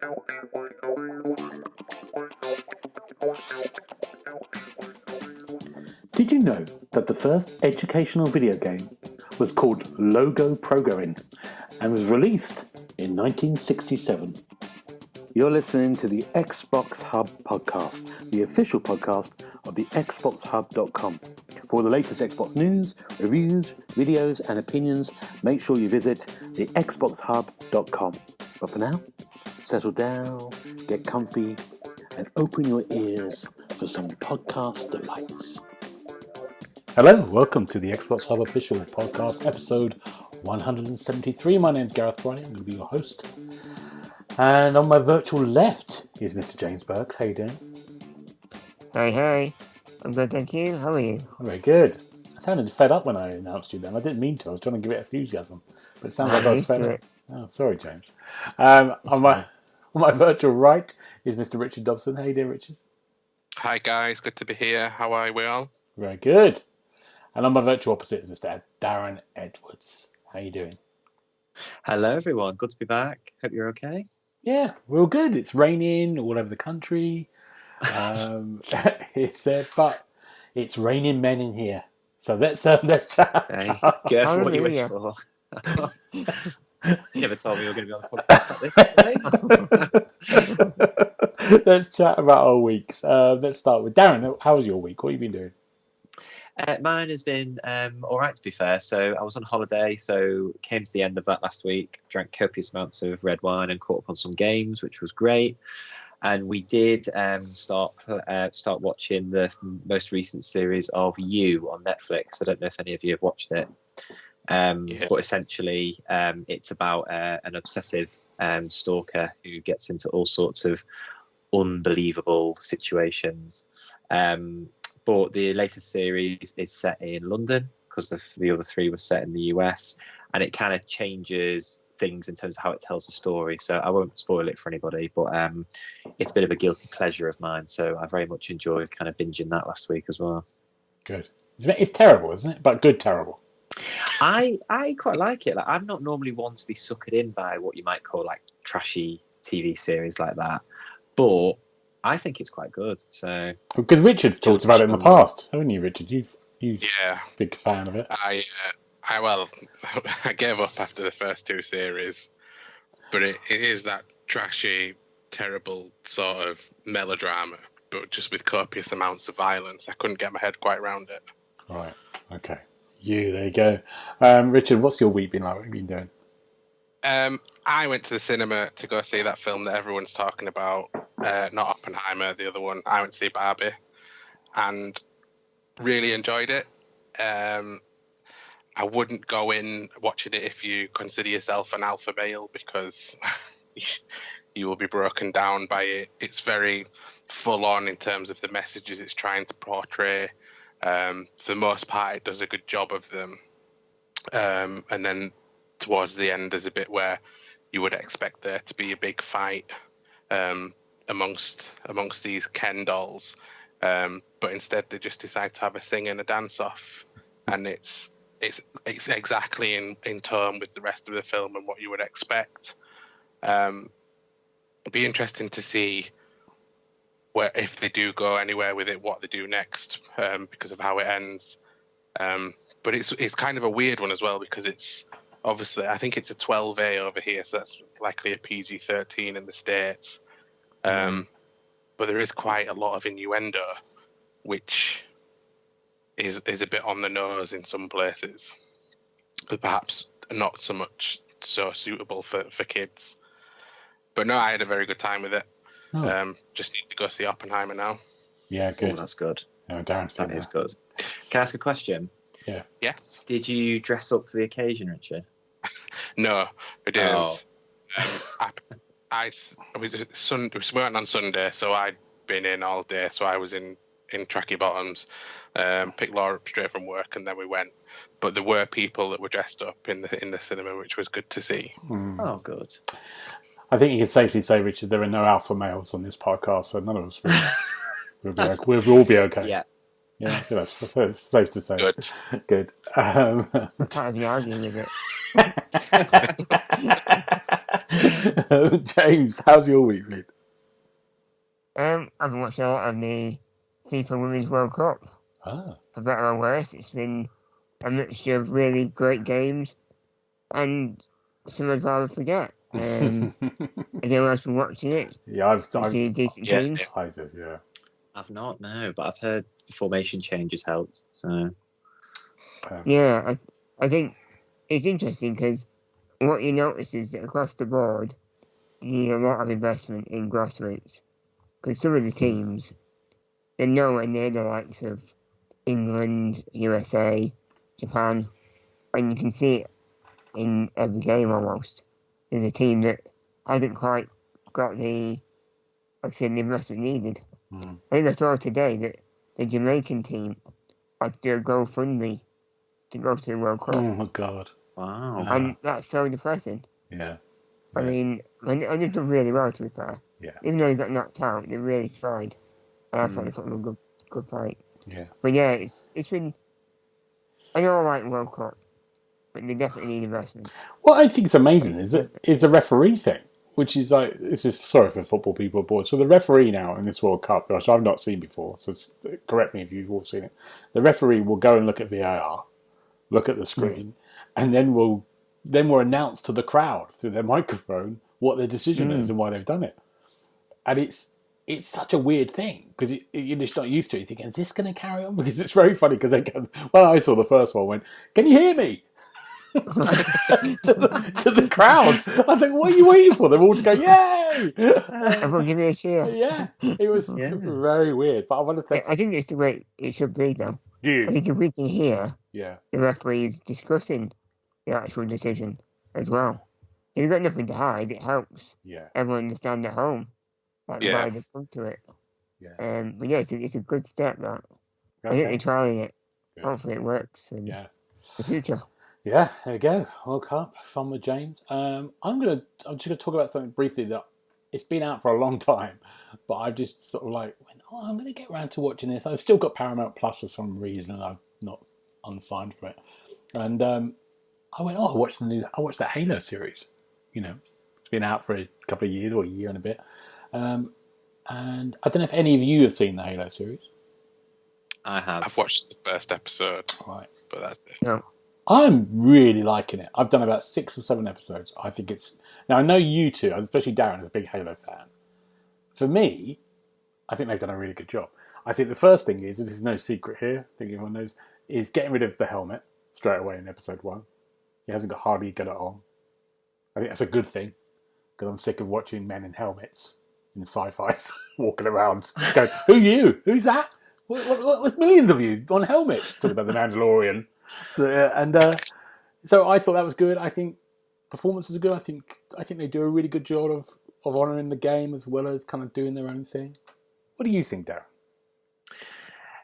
Did you know that the first educational video game was called Logo Programming and was released in 1967? You're listening to the Xbox Hub Podcast, the official podcast of the txboxhub.com. For all the latest Xbox news, reviews, videos and opinions, make sure you visit the txboxhub.com. But for now, settle down, get comfy and open your ears for some podcast delights. Hello, welcome to the Xbox Hub Official Podcast, episode 173. My name's Gareth Bronny, I'm going to be your host. And on my virtual left is Mr. James Burks. How you doing? Hey. I'm good, thank you. How are you? I'm very good. I sounded fed up when I announced you then. I didn't mean to. I was trying to give it enthusiasm. But it sounds like I was fed up. Oh, sorry, James. On my virtual right is Mr. Richard Dobson. How you doing, Richard? Hi, guys. Good to be here. How are we all? Very good. And on my virtual opposite is Mr. Darren Edwards. How you doing? Hello, everyone. Good to be back. Hope you're okay. Yeah, we're all good. It's raining all over the country. But it's raining men in here. So let's chat. Hey, careful what you wish for. You never told me you were going to be on the podcast like this. Let's chat about our weeks. Let's start with Darren. How was your week? What have you been doing? Mine has been all right, to be fair. So I was on holiday, so came to the end of that last week, drank copious amounts of red wine and caught up on some games, which was great. And we did start watching the most recent series of You on Netflix. I don't know if any of you have watched it. But essentially, it's about an obsessive stalker who gets into all sorts of unbelievable situations. But the latest series is set in London because the other three were set in the US, and it kind of changes things in terms of how it tells the story. So I won't spoil it for anybody, but it's a bit of a guilty pleasure of mine. So I very much enjoyed kind of binging that last week as well. Good. It's terrible, isn't it? But good terrible. I quite like it. Like, I'm not normally one to be suckered in by what you might call like trashy TV series like that, but I think it's quite good. So because Richard's talked about it in the past, haven't you, Richard? You've big fan of it. I gave up after the first two series, but it is that trashy, terrible sort of melodrama, but just with copious amounts of violence. I couldn't get my head quite around it. Right. Okay. There you go. Richard, what's your week been like? What have you been doing? I went to the cinema to go see that film that everyone's talking about. Not Oppenheimer, the other one. I went to see Barbie and really enjoyed it. I wouldn't go in watching it if you consider yourself an alpha male, because you will be broken down by it. It's very full on in terms of the messages it's trying to portray. For the most part, it does a good job of them. And then towards the end, there's a bit where you would expect there to be a big fight amongst these Ken dolls. But instead, they just decide to have a sing and a dance off. And it's exactly in tone with the rest of the film and what you would expect. It'd be interesting to see if they do go anywhere with it, what they do next, because of how it ends. But it's kind of a weird one as well, because it's obviously, I think it's a 12A over here, so that's likely a PG-13 in the States. But there is quite a lot of innuendo, which is a bit on the nose in some places, perhaps not so much so suitable for kids. But no, I had a very good time with it. Just need to go see Oppenheimer now. Yeah, good. Oh, that's good. No, Darren's that is good. Can I ask a question? Yeah. Yes. Did you dress up for the occasion, Richard? No, I didn't. Oh. We went on Sunday, so I'd been in all day, so I was in tracky bottoms, picked Laura up straight from work, and then we went. But there were people that were dressed up in the cinema, which was good to see. Oh, good. I think you can safely say, Richard, there are no alpha males on this podcast, so none of us we'll all be okay. Yeah. Yeah, that's safe to say. Good. I can't be arguing with it. James, how's your week been? I've been watching a lot of the FIFA Women's World Cup. Ah. For better or worse, it's been a mixture of really great games and some I'd rather forget. Has anyone else been watching it? Yeah, I've seen decent teams. I do, yeah. I've not, no, but I've heard the formation changes helped. So Yeah, I think it's interesting because what you notice is that across the board, you need a lot of investment in grassroots. Because some of the teams, they're nowhere near the likes of England, USA, Japan, and you can see it in every game almost. There's a team that hasn't quite got the investment needed. I think I saw today that the Jamaican team had to do a GoFundMe to go to the World Cup. Oh my God! wow. And that's so depressing. Yeah. I mean, and they've done really well, to be fair. Yeah. Even though they got knocked out, they really tried. And I thought they put them a good fight. Yeah. But yeah, it's been an alright World Cup, but they definitely need investment. What I think is amazing is the referee thing, which is like, this is sorry for football people aboard. So the referee now in this World Cup, which I've not seen before, so correct me if you've all seen it. The referee will go and look at VAR, look at the screen, and then will announce to the crowd through their microphone what their decision is and why they've done it. And it's such a weird thing because you're just not used to it. You're thinking, is this going to carry on? Because it's very funny because when I saw the first one, I went, "Can you hear me?" to the crowd. I think, what are you waiting for? They're all to go, "Yay!" Everyone give me a cheer. Yeah, it was very weird. But I wonder if I think it's the way it should be, though. Do you? I think if we can hear Yeah. the referees discussing the actual decision as well. If you've got nothing to hide, it helps Yeah. everyone understand at home why they've come to it. Yeah. But yeah, it's a good step, that. I think they're trying it. Good. Hopefully it works in the future. Yeah, there we go. World Cup, fun with James. I'm just gonna talk about something briefly that it's been out for a long time, but I just sort of like went, I'm gonna get around to watching this. I've still got Paramount Plus for some reason, and I've not unsigned for it. And I went, I watched the Halo series. You know, it's been out for a couple of years or a year and a bit. And I don't know if any of you have seen the Halo series. I have. I've watched the first episode, Right, but that's it. No. I'm really liking it. I've done about 6 or 7 episodes. I think it's... Now, I know you two, especially Darren, is a big Halo fan. For me, I think they've done a really good job. I think the first thing is, this is no secret here, I think everyone knows, is getting rid of the helmet straight away in episode 1. He hasn't hardly got it on. I think that's a good thing, because I'm sick of watching men in helmets in sci-fis walking around going, who are you? Who's that? What's millions of you on helmets? Talking about the Mandalorian. So I thought that was good. I think performances are good. I think they do a really good job of honouring the game as well as kind of doing their own thing. What do you think,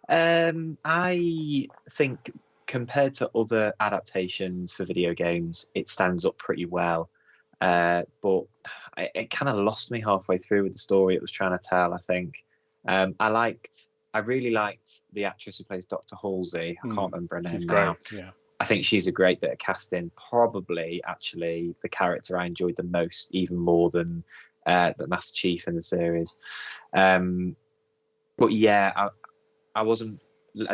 Darren? I think compared to other adaptations for video games, it stands up pretty well. But it kind of lost me halfway through with the story it was trying to tell, I think. I really liked the actress who plays Dr. Halsey. I can't remember her name now. Great. Yeah. I think she's a great bit of casting. Probably, actually, the character I enjoyed the most, even more than the Master Chief in the series. But yeah, I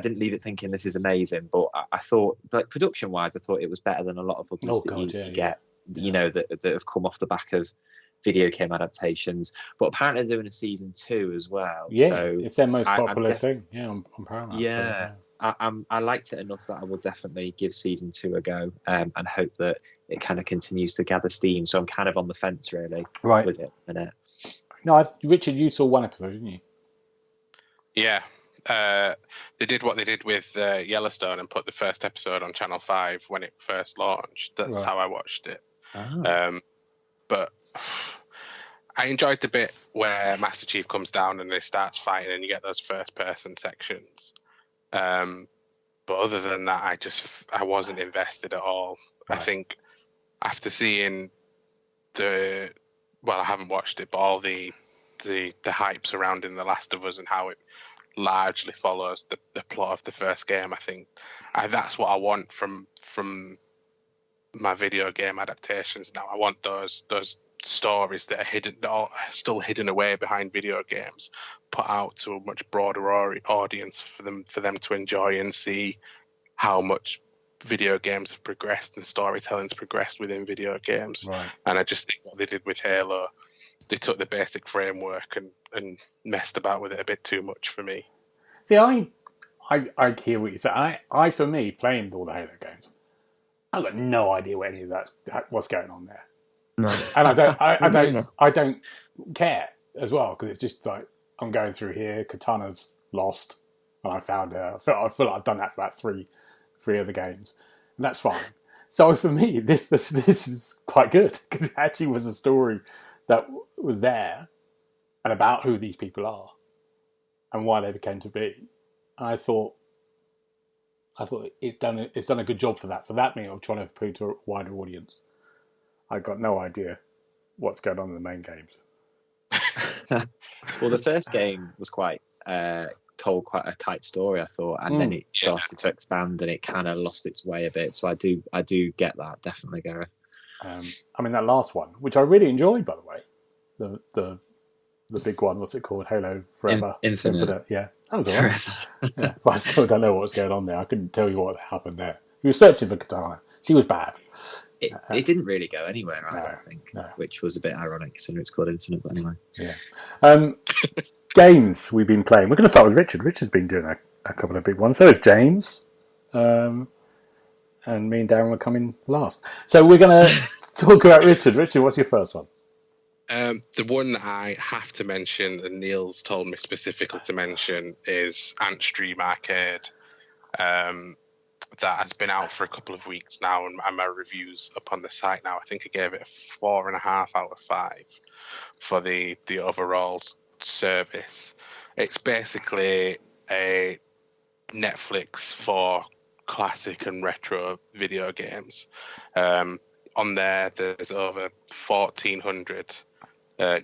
didn't leave it thinking this is amazing. But I thought, like production-wise, I thought it was better than a lot of others you get. You know, that have come off the back of video game adaptations, but apparently they're doing a season 2 as well. Yeah, so it's their most popular thing. Yeah, on Paramount. Yeah, so, I liked it enough that I will definitely give season 2 a go, and hope that it kind of continues to gather steam. So I'm kind of on the fence really with it. No, Richard, you saw 1 episode, didn't you? Yeah. They did what they did with Yellowstone and put the first episode on Channel 5 when it first launched. That's how I watched it. Oh. But I enjoyed the bit where Master Chief comes down and he starts fighting and you get those first-person sections. But other than that, I wasn't invested at all. Right. I think after seeing I haven't watched it, but all the hype surrounding The Last of Us and how it largely follows the plot of the first game, I think that's what I want from my video game adaptations now. I want those stories that are hidden, that are still hidden away behind video games, put out to a much broader audience for them to enjoy and see how much video games have progressed and storytelling's progressed within video games. Right. And I just think what they did with Halo, they took the basic framework and messed about with it a bit too much for me. See, I hear what you say. I for me, playing all the Halo games, I've got no idea what any of what's going on there. No. And I don't care as well, because it's just like, I'm going through here, Katana's lost, and I found her. I feel like I've done that for about three other games, and that's fine. So for me, this is quite good, because it actually was a story that was there and about who these people are and why they became to be. And I thought it's done a good job for that. For that mean, I'm trying to appeal to a wider audience. I got no idea what's going on in the main games. Well, the first game was told quite a tight story, I thought, and then it started to expand, and it kind of lost its way a bit. So I do get that, definitely, Gareth. I mean, that last one, which I really enjoyed, by the way, the big one, what's it called? Halo Forever. Infinite. Yeah, that was all right. Yeah, but I still don't know what was going on there. I couldn't tell you what happened there. He was searching for Katana. She was bad. It didn't really go anywhere, I don't think, which was a bit ironic considering it's called Infinite, but anyway. Yeah. Games we've been playing. We're going to start with Richard. Richard's been doing a couple of big ones. So is James. And me and Darren were coming last. So we're going to talk about Richard. Richard, what's your first one? The one that I have to mention, and Neil's told me specifically to mention, is Antstream Arcade. That has been out for a couple of weeks now, and my reviews up on the site now. I think I gave it a 4.5 out of 5 for the overall service. It's basically a Netflix for classic and retro video games. On there's over 1,400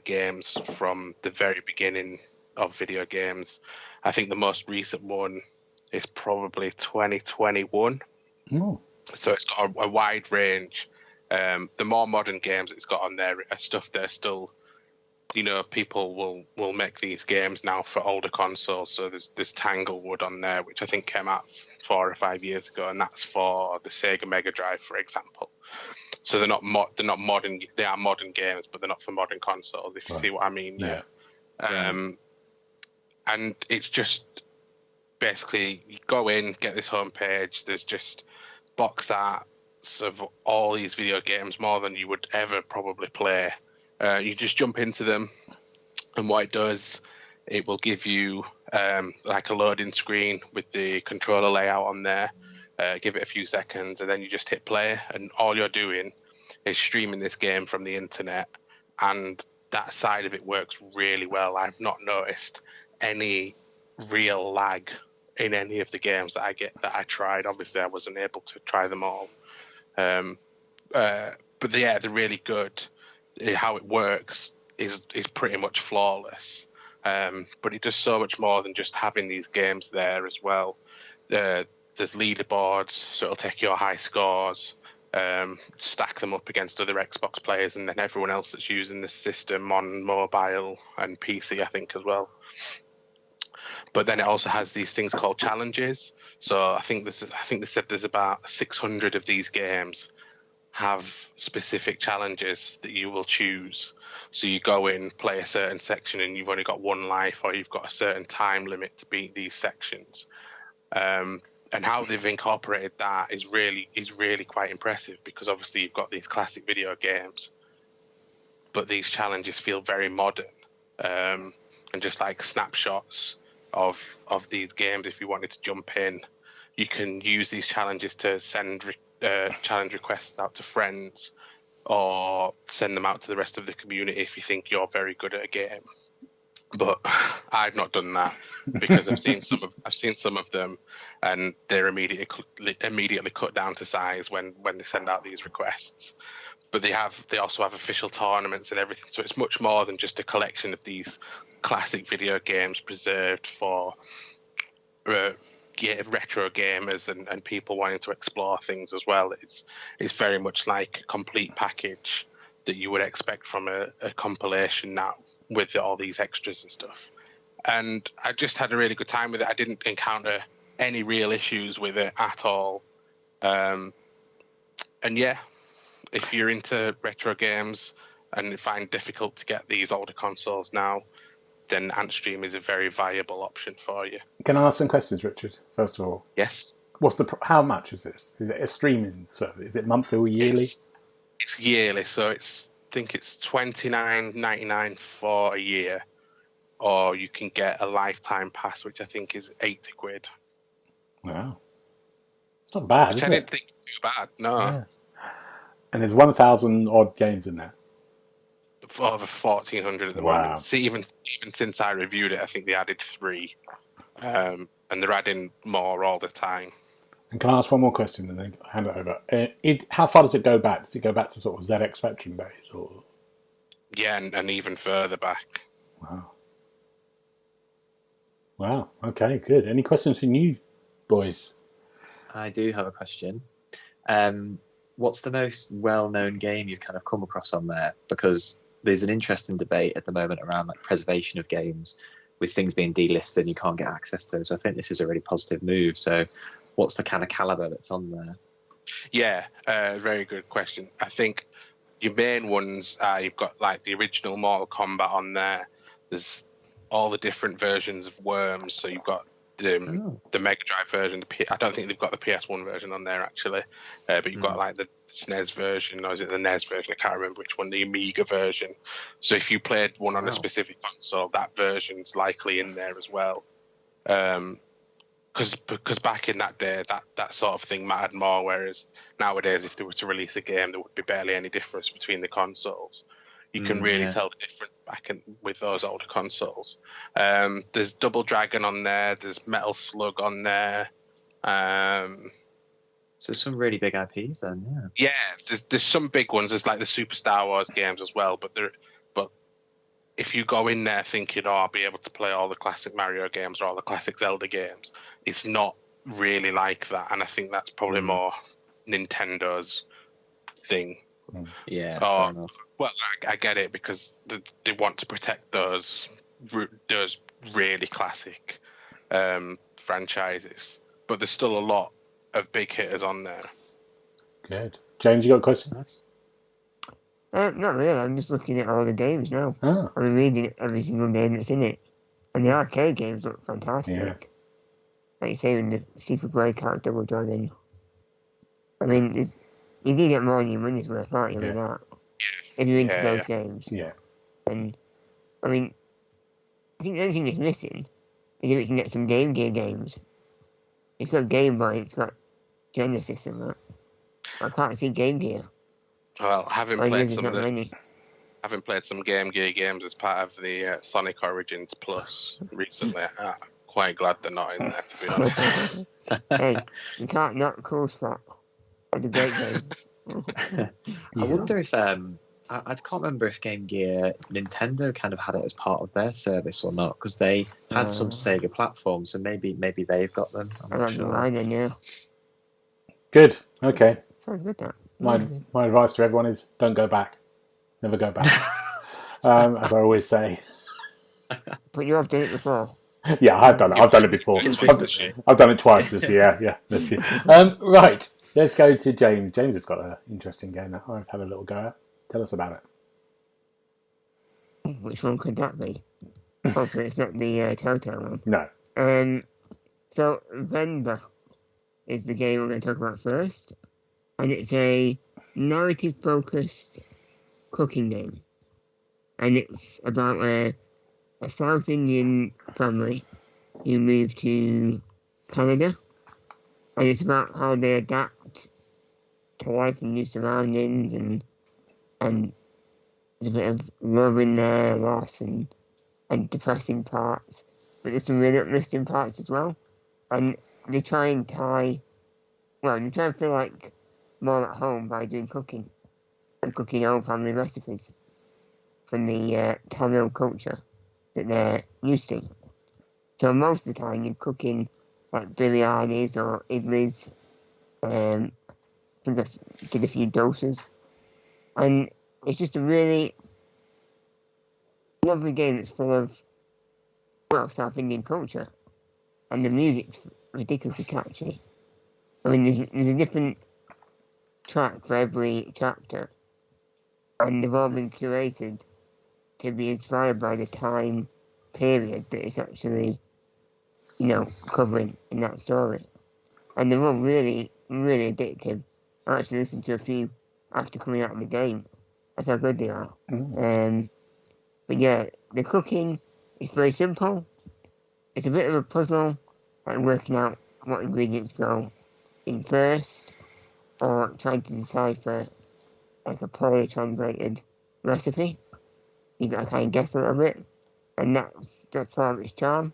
games from the very beginning of video games. I think the most recent one is probably 2021. Oh. So it's got a wide range. The more modern games it's got on there are stuff that are still, people will make these games now for older consoles. So there's Tanglewood on there, which I think came out 4 or 5 years ago, and that's for the Sega Mega Drive, for example. So they're not modern. They are modern games, but they're not for modern consoles, if you see what I mean there. And it's just basically, you go in, get this homepage. There's just box arts of all these video games, more than you would ever probably play. You just jump into them, and what it does, it will give you like a loading screen with the controller layout on there. Give it a few seconds, and then you just hit play, and all you're doing is streaming this game from the internet, and that side of it works really well. I've not noticed any real lag in any of the games that I tried. Obviously, I wasn't able to try them all, but they're really good. How it works is pretty much flawless, but it does so much more than just having these games there as well. There's leaderboards, so it'll take your high scores, stack them up against other Xbox players, and then everyone else that's using the system on mobile and PC, I think, as well. But then it also has these things called challenges. So I think they said there's about 600 of these games have specific challenges that you will choose. So you go in, play a certain section, and you've only got one life, or you've got a certain time limit to beat these sections. And how they've incorporated that is really quite impressive, because obviously you've got these classic video games, but these challenges feel very modern, and just like snapshots of these games. If you wanted to jump in, you can use these challenges to send challenge requests out to friends, or send them out to the rest of the community if you think you're very good at a game. But I've not done that, because I've seen some of them, and they're immediately cut down to size when they send out these requests. But they also have official tournaments and everything, so it's much more than just a collection of these classic video games preserved for retro gamers and people wanting to explore things as well. It's very much like a complete package that you would expect from a compilation now with all these extras and stuff. And I just had a really good time with it. I didn't encounter any real issues with it at all. And yeah, if you're into retro games and find it difficult to get these older consoles now, then Antstream is a very viable option for you. Can I ask some questions, Richard? First of all, Yes. How much is this? Is it a streaming service? Is it monthly or yearly? It's yearly, so I think it's $29.99 for a year, or you can get a lifetime pass, which I think is £80. Wow, it's not bad. Which is I it? didn't think was too bad. No, Yeah. And there's 1,000 odd games in there. over 1,400 at the Wow. moment. See, even since I reviewed it, I think they added 3, and they're adding more all the time. And can I ask one more question and then hand it over? How far does it go back? Does it go back to sort of ZX Spectrum days? Or? Yeah, and even further back. Wow. Okay, good. Any questions from you, boys? I do have a question. What's the most well-known game you've kind of come across on there? Because there's an interesting debate at the moment around like preservation of games, with things being delisted and you can't get access to them. So I think this is a really positive move. So what's the kind of caliber that's on there? Yeah, very good question. I think your main ones, you've got like the original Mortal Kombat on there. There's all the different versions of Worms. So you've got the Mega Drive version. I don't think they've got the PS1 version on there actually, but you've got like the SNES version, or is it the NES version? I can't remember which one. The Amiga version. So if you played one on a specific console, that version's likely in there as well. Because back in that day, that sort of thing mattered more. Whereas nowadays, if they were to release a game, there would be barely any difference between the consoles. You can really tell the difference with those older consoles. There's Double Dragon on there. There's Metal Slug on there. So some really big IPs then, yeah. Yeah, there's some big ones. There's like the Super Star Wars games as well. But if you go in there thinking, I'll be able to play all the classic Mario games or all the classic Zelda games, it's not really like that. And I think that's probably more Nintendo's thing. Yeah, fair enough. Well, I get it because they want to protect those really classic franchises, but there's still a lot of big hitters on there. Good. James, you got a question? Not really. I'm just looking at all the games now. Oh. I'm reading every single game that's in it, and the arcade games look fantastic. Yeah. Like you say, in the Super Breakout, Double Dragon. I mean, you do get more than your money's worth, aren't you, with that? If you're into those games. Yeah. And, I mean, I think the only thing it's missing is if we can get some Game Gear games. It's got Game Boy, it's got Genesis and that. I can't see Game Gear. Well, having played some Game Gear games as part of the Sonic Origins Plus recently, I'm quite glad they're not in there, to be honest. Hey, you can't knock Cool Spot. It's a great game. I wonder if I can't remember if Game Gear Nintendo kind of had it as part of their service or not, because they had some Sega platforms, so maybe they've got them. I'm not sure. I don't know. Good. Okay. Sounds good, that. My advice to everyone is don't go back. Never go back. As I always say. But you have done it before. Yeah, I've done it. I've done it before. I've done it twice this year. Yeah, this year. Right. Let's go to James. James has got an interesting game that I've had a little go at. Tell us about it. Which one could that be? Hopefully it's not the Telltale one. No. So, Vendor is the game we're going to talk about first. And it's a narrative-focused cooking game. And it's about a South Indian family who moved to Canada. And it's about how they adapt to life in new surroundings, and there's a bit of love in there, loss, and depressing parts. But there's some really uplifting parts as well. And they try and feel like more at home by doing cooking. And cooking old family recipes from the Tamil culture that they're used to. So most of the time you're cooking like biryanis or idlis. I think I did a few doses. And it's just a really lovely game that's full of, well, South Indian culture. And the music's ridiculously catchy. I mean, there's a different track for every chapter. And they've all been curated to be inspired by the time period that it's actually, covering in that story. And they're all really, really addictive. I actually listened to a few after coming out of the game. That's how good they are. But yeah, the cooking is very simple. It's a bit of a puzzle, like working out what ingredients go in first, or trying to decipher like a poorly translated recipe. You got to kind of guess a little bit, and that's part of its charm,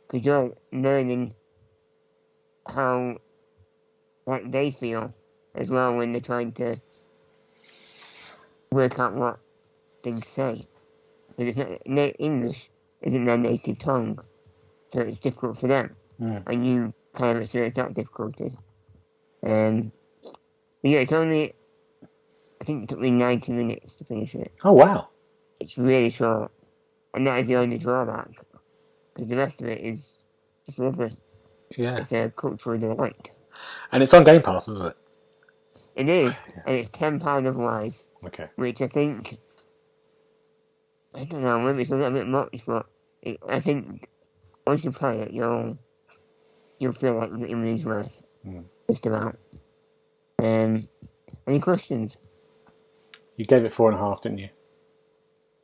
because you're learning how like they feel as well when they're trying to work out what things say. Because it's not, English isn't their native tongue, so it's difficult for them, and you kind of experience that difficulty. But yeah, it's only, I think it took me 90 minutes to finish it. Oh, wow. It's really short, and that is the only drawback, because the rest of it is just lovely. Yeah. It's a cultural delight. And it's on Game Pass, isn't it? It is, and it's £10 otherwise. Okay. Which I think, I don't know, maybe it's a little bit much, but I think once you play it, you'll feel like you're getting your money's worth. Just about. Any questions? You gave it 4.5, didn't you?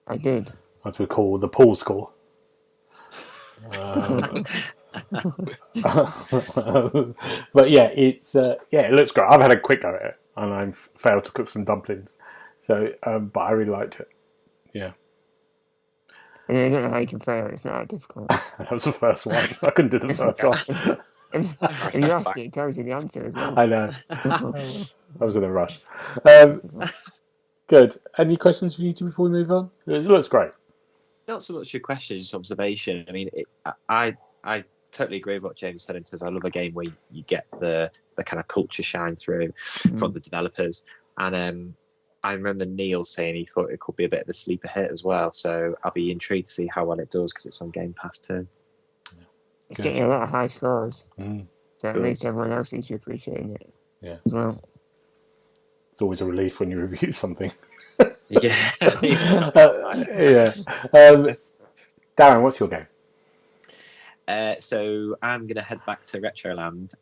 I did. As we call the pool score. But yeah, it looks great. I've had a quick go at it, and I've failed to cook some dumplings. So, but I really liked it. Yeah. I don't know how you can fail. It's not that difficult. That was the first one. I couldn't do the first one. If you ask it tells you the answer as well. I know. I was in a rush. Good. Any questions for you two before we move on? It looks great. Not so much a question, just observation. I mean, I totally agree with what James said in terms of I love a game where you get the kind of culture shine through from the developers. And I remember Neil saying he thought it could be a bit of a sleeper hit as well. So I'll be intrigued to see how well it does because it's on Game Pass too. It's getting a lot of high scores. So at Good. least everyone else seems to be appreciating it. Yeah. As well. It's always a relief when you review something. Yeah. Yeah. Darren, what's your game? So I'm going to head back to Retroland.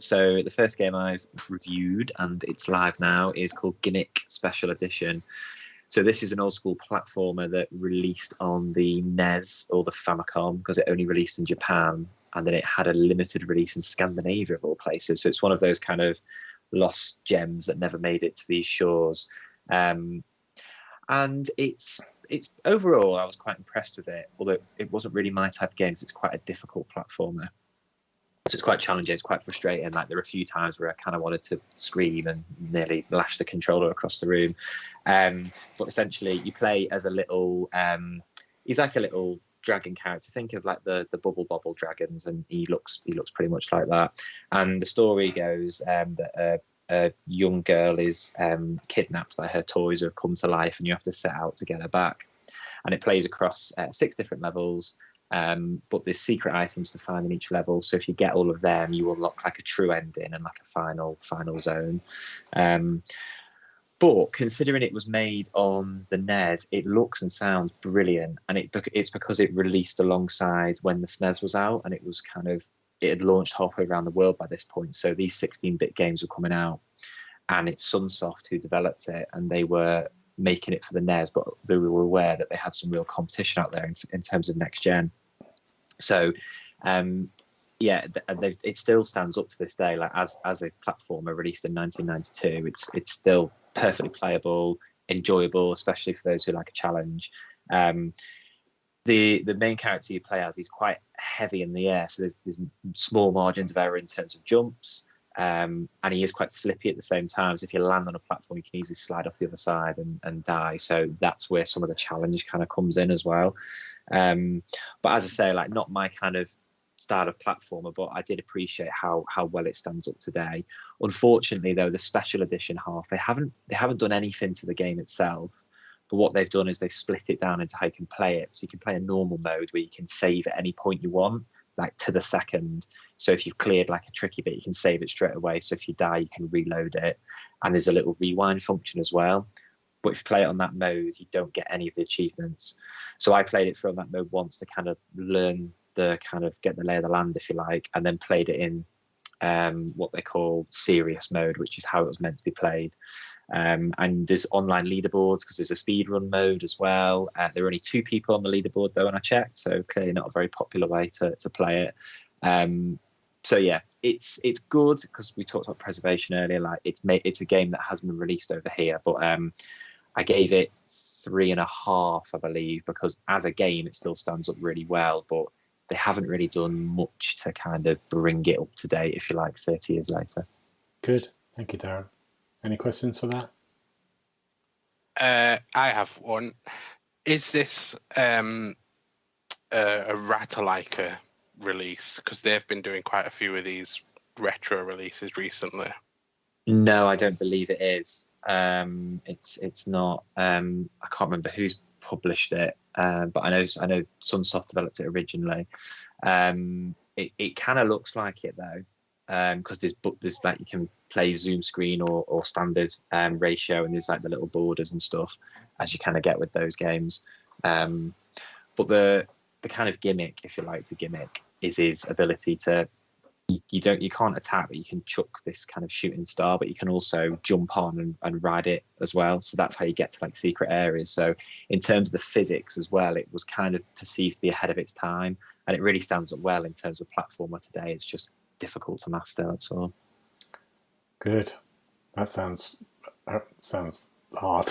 So the first game I've reviewed, and it's live now, is called Gimmick Special Edition. So this is an old school platformer that released on the NES or the Famicom, because it only released in Japan, and then it had a limited release in Scandinavia of all places. So it's one of those kind of lost gems that never made it to these shores. And it's overall, I was quite impressed with it, although it wasn't really my type of game, because it's quite a difficult platformer. So it's quite challenging, it's quite frustrating. Like, there were a few times where I kind of wanted to scream and nearly lash the controller across the room. But essentially, you play as a little, he's like a little dragon character. Think of like the Bubble Bobble dragons, and he looks pretty much like that. And the story goes that a young girl is kidnapped by her toys who have come to life, and you have to set out to get her back. And it plays across 6 different levels, but there's secret items to find in each level. So if you get all of them, you unlock like a true ending and like a final zone. But considering it was made on the NES, it looks and sounds brilliant, and it's because it released alongside when the SNES was out, and it had launched halfway around the world by this point. So these 16-bit games were coming out, and it's Sunsoft who developed it, and they were making it for the NES, but they were aware that they had some real competition out there in terms of next gen. So, it still stands up to this day. Like as a platformer released in 1992, it's still perfectly playable, enjoyable, especially for those who like a challenge. The main character you play as, he's quite heavy in the air, so there's small margins of error in terms of jumps, and he is quite slippy at the same time. So if you land on a platform, you can easily slide off the other side and die. So that's where some of the challenge kind of comes in as well. But as I say, like, not my kind of style of platformer, but I did appreciate how well it stands up today. Unfortunately, though, the special edition half, they haven't done anything to the game itself. But what they've done is they've split it down into how you can play it. So you can play a normal mode where you can save at any point you want, like to the second. So if you've cleared like a tricky bit, you can save it straight away. So if you die, you can reload it. And there's a little rewind function as well. But if you play it on that mode, you don't get any of the achievements. So I played it through on that mode once to kind of learn the kind of get the lay of the land, if you like, and then played it in what they call serious mode, which is how it was meant to be played. And there's online leaderboards because there's a speedrun mode as well. There are only 2 people on the leaderboard though when I checked, so clearly not a very popular way to play it. So yeah, it's good because we talked about preservation earlier. Like it's a game that hasn't been released over here, but I gave it 3.5, I believe, because as a game it still stands up really well, but they haven't really done much to kind of bring it up to date, if you like, 30 years later. Good. Thank you, Darren. Any questions for that? I have one. Is this a Ratalaika release? Because they've been doing quite a few of these retro releases recently. No, I don't believe it is. It's not. I can't remember who's published it, but I know Sunsoft developed it originally. It kind of looks like it though, because there's like you can play zoom screen or standard ratio, and there's like the little borders and stuff as you kind of get with those games. But the kind of gimmick, if you like, it's a gimmick, is his ability to you can't attack, but you can chuck this kind of shooting star, but you can also jump on and ride it as well. So that's how you get to like secret areas. So in terms of the physics as well, it was kind of perceived to be ahead of its time, and it really stands up well in terms of platformer today. It's just difficult to master, that's all. Good. That sounds hard.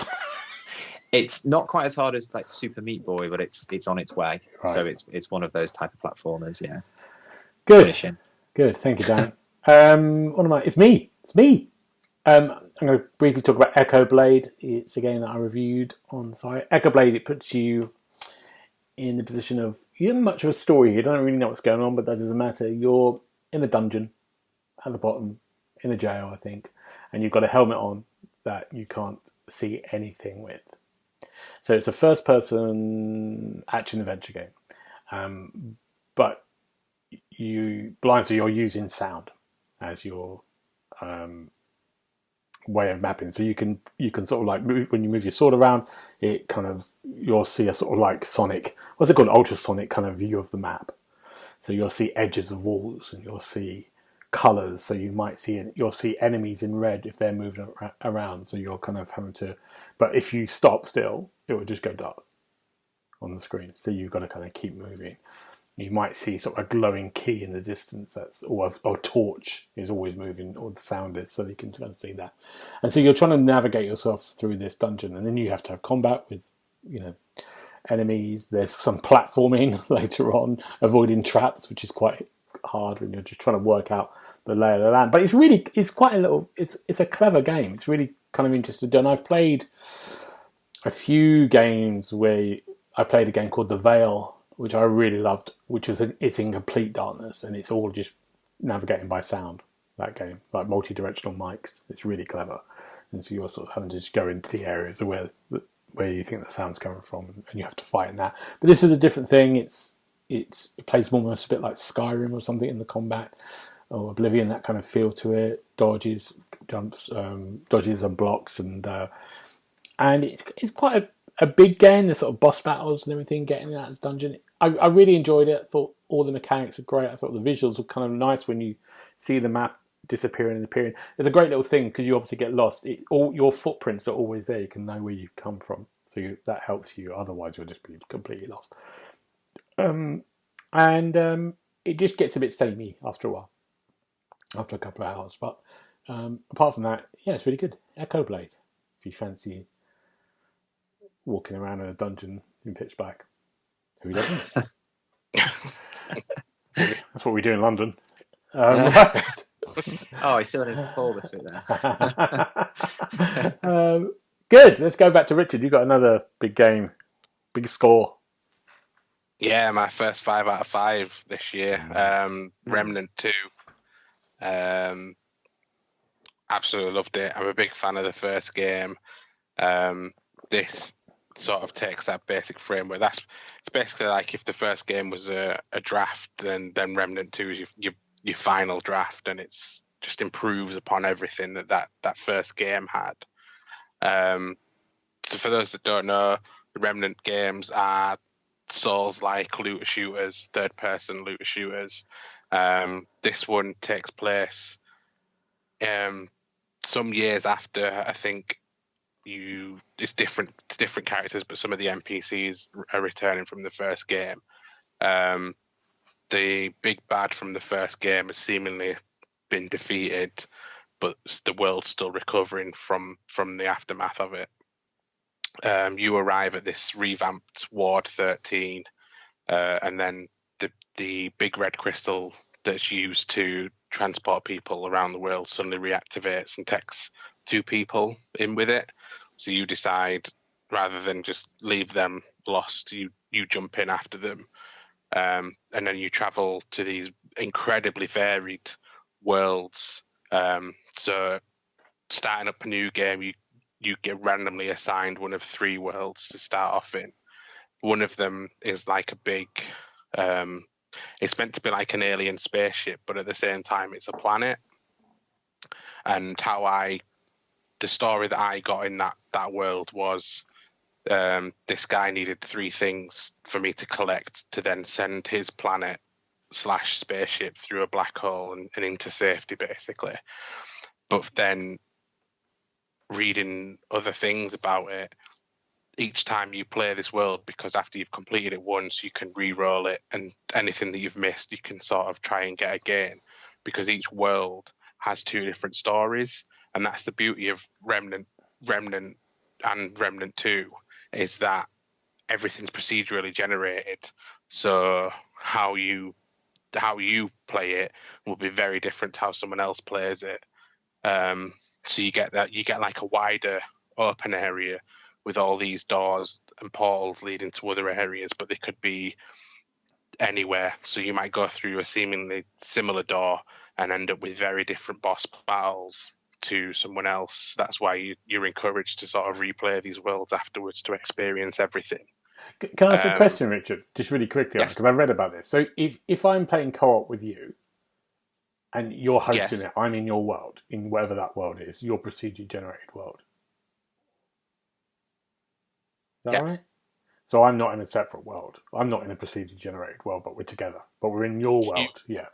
It's not quite as hard as like Super Meat Boy, but it's on its way. Right. So it's one of those type of platformers, yeah. Good. Finishing. Good, thank you, Dan. It's me. I'm going to briefly talk about Echo Blade. It's a game that I reviewed on the site. Echo Blade, it puts you in the position of, you haven't much of a story. You don't really know what's going on, but that doesn't matter. You're in a dungeon at the bottom, in a jail, I think, and you've got a helmet on that you can't see anything with. So it's a first-person action-adventure game. But you're using sound as your way of mapping. So you can sort of like move, when you move your sword around, it kind of, you'll see a sort of like sonic, what's it called, ultrasonic kind of view of the map. So you'll see edges of walls and you'll see colours. So you'll see enemies in red if they're moving around. So you're kind of having to, but if you stop still, it will just go dark on the screen. So you've got to kind of keep moving. You might see sort of a glowing key in the distance or a torch is always moving, or the sound is, so you can kind of see that. And so you're trying to navigate yourself through this dungeon, and then you have to have combat with, enemies. There's some platforming later on, avoiding traps, which is quite hard when you're just trying to work out the lay of the land. But it's a clever game. It's really kind of interesting. And I've played a few games where I played a game called The Veil, which I really loved, it's in complete darkness, and it's all just navigating by sound, that game, like multi-directional mics. It's really clever. And so you're sort of having to just go into the areas where you think the sound's coming from, and you have to fight in that. But this is a different thing. It plays almost a bit like Skyrim or something in the combat, or Oblivion, that kind of feel to it. Dodges, jumps, dodges and blocks, and it's quite a big game. There's sort of boss battles and everything, getting in that dungeon. I really enjoyed it. I thought all the mechanics were great. I thought the visuals were kind of nice when you see the map disappearing and appearing. It's a great little thing because you obviously get lost. All your footprints are always there. You can know where you've come from, so that helps you. Otherwise, you'll just be completely lost. It just gets a bit samey after a while, after a couple of hours. But apart from that, yeah, it's really good. Echo Blade, if you fancy walking around in a dungeon in pitch black. Who doesn't? That's what we do in London. Oh, you're feeling in the fall this week then. Good. Let's go back to Richard. You got another big game, big score. Yeah, my first 5 out of 5 this year. Remnant 2. Absolutely loved it. I'm a big fan of the first game. This sort of takes that basic framework. It's basically like if the first game was a draft, then Remnant 2 is your final draft, and it's just improves upon everything that first game had. So for those that don't know, the Remnant games are Souls-like looter shooters, third-person looter shooters. This one takes place some years after, I think. It's different characters, but some of the NPCs are returning from the first game. The big bad from the first game has seemingly been defeated, but the world's still recovering from the aftermath of it. You arrive at this revamped Ward 13, and then the big red crystal that's used to transport people around the world suddenly reactivates and takes 2 people in with it. So you decide, rather than just leave them lost, you jump in after them, and then you travel to these incredibly varied worlds. So starting up a new game, you get randomly assigned one of 3 worlds to start off in. One of them is like a big, it's meant to be like an alien spaceship, but at the same time it's a planet. And the story that I got in that world was, this guy needed 3 things for me to collect to then send his planet / spaceship through a black hole and into safety, basically. But then reading other things about it, each time you play this world, because after you've completed it once, you can re-roll it, and anything that you've missed, you can sort of try and get again, because each world has 2 different stories. And that's the beauty of Remnant and Remnant 2, is that everything's procedurally generated. So how you play it will be very different to how someone else plays it. So you get like a wider open area with all these doors and portals leading to other areas, but they could be anywhere. So you might go through a seemingly similar door and end up with very different boss battles to someone else. That's why you're encouraged to sort of replay these worlds afterwards to experience everything. Can I ask a question, Richard? Just really quickly, yes. Because I read about this. So if I'm playing co-op with you and you're hosting yes. it, I'm in your world, in whatever that world is, your procedure-generated world. Is that right? So I'm not in a separate world. I'm not in a procedure-generated world, but we're together. But we're in your world, yeah.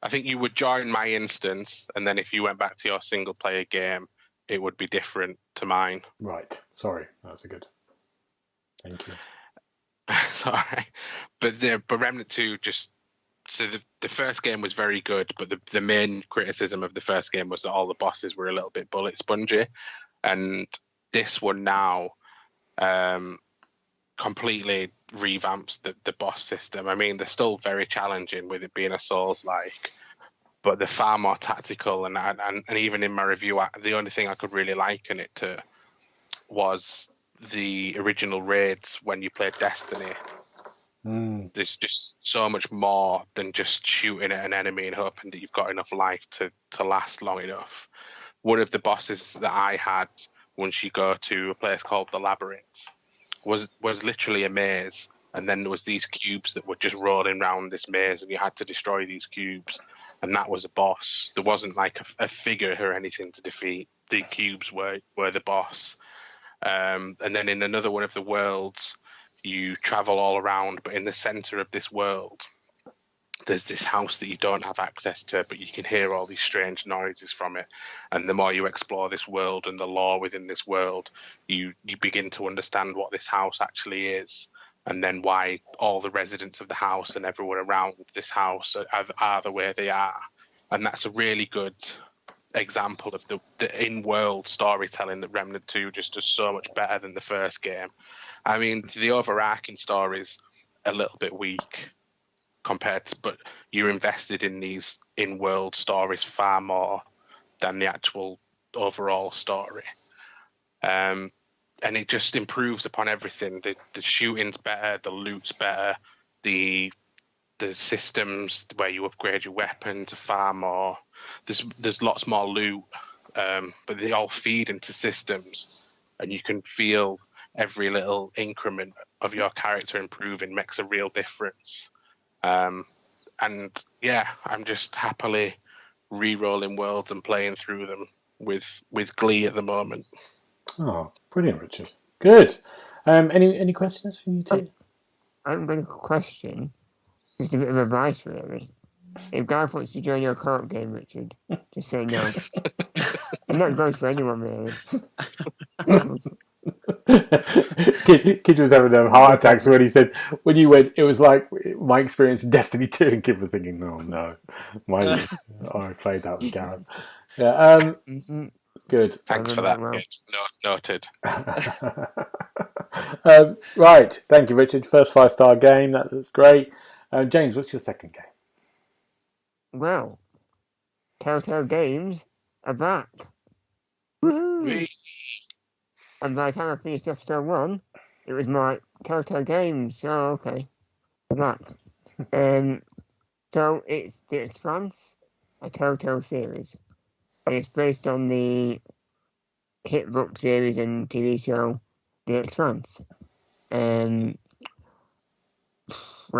I think you would join my instance, and then if you went back to your single-player game, it would be different to mine. Right. Sorry, that's a good. Thank you. Sorry, but Remnant 2 just. So the first game was very good, but the main criticism of the first game was that all the bosses were a little bit bullet spongy, and this one now completely revamps the boss system. I mean, they're still very challenging with it being a Souls-like, but they're far more tactical. And even in my review, the only thing I could really liken it to was the original raids when you played Destiny. There's just so much more than just shooting at an enemy and hoping that you've got enough life to last long enough. One of the bosses that I had, once you go to a place called the Labyrinth, was literally a maze, and then there was these cubes that were just rolling around this maze, and you had to destroy these cubes, and that was a boss. There wasn't like a figure or anything to defeat. The cubes were the boss. And then in another one of the worlds, you travel all around, but in the center of this world, there's this house that you don't have access to, but you can hear all these strange noises from it. And the more you explore this world and the lore within this world, you begin to understand what this house actually is, and then why all the residents of the house and everyone around this house are the way they are. And that's a really good example of the in-world storytelling that Remnant 2 just does so much better than the first game. I mean, the overarching story's a little bit weak compared to, but you're invested in these in-world stories far more than the actual overall story. And it just improves upon everything. The shooting's better, the loot's better, the systems where you upgrade your weapons are far more. There's lots more loot, but they all feed into systems, and you can feel every little increment of your character improving makes a real difference. And yeah, I'm just happily re-rolling worlds and playing through them with glee at the moment. Oh, brilliant, Richard. Good. Any questions from you two? I'm going to question, just a bit of advice really. If Gareth wants to join your co-op game, Richard, just say no. And that goes for anyone really. Kid was having heart attacks when he said, when you went, it was like my experience in Destiny 2, and Kid was thinking, oh no, I played that with Gareth. Yeah, good. Thanks for that. Well. Noted. Right, thank you, Richard. First 5-star game, that's great. James, what's your second game? Well, Telltale Games are back. Woohoo! And by the time I finished episode 1, it was my Telltale Games. So, okay, I'm back. So, it's The Expanse, a Telltale series. And it's based on the hit book series and TV show The Expanse. Where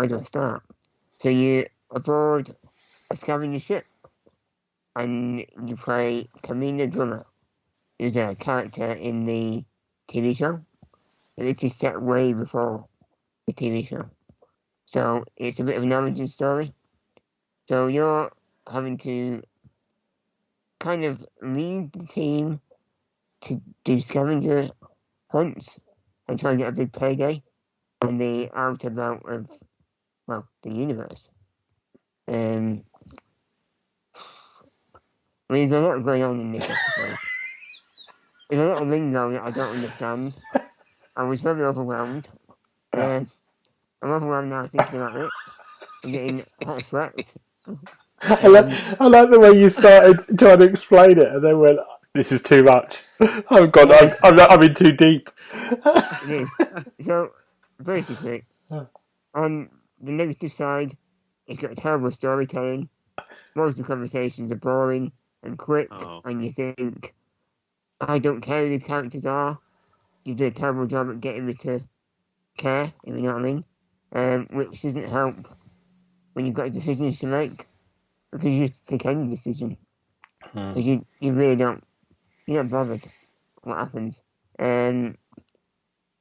do I start? So, you aboard a scavenger ship, and you play Kamina Drummer, who's a character in the TV show. And this is set way before the TV show. So it's a bit of an origin story. So you're having to kind of lead the team to do scavenger hunts and try and get a big payday on the outer belt of, well, the universe. There's a lot going on in this episode. There's a lot of lingo that I don't understand. I was very overwhelmed. I'm overwhelmed now thinking about it. I'm getting hot sweats. I like the way you started trying to explain it and then went, this is too much. Oh God, I'm in too deep. It is. So, basically, on the negative side, it's got terrible storytelling. Most of the conversations are boring and quick, and you think, I don't care who these characters are. You did a terrible job at getting me to care, if you know what I mean. Which doesn't help when you've got decisions to make, because you just take any decision. Because you really don't, you're not bothered what happens. And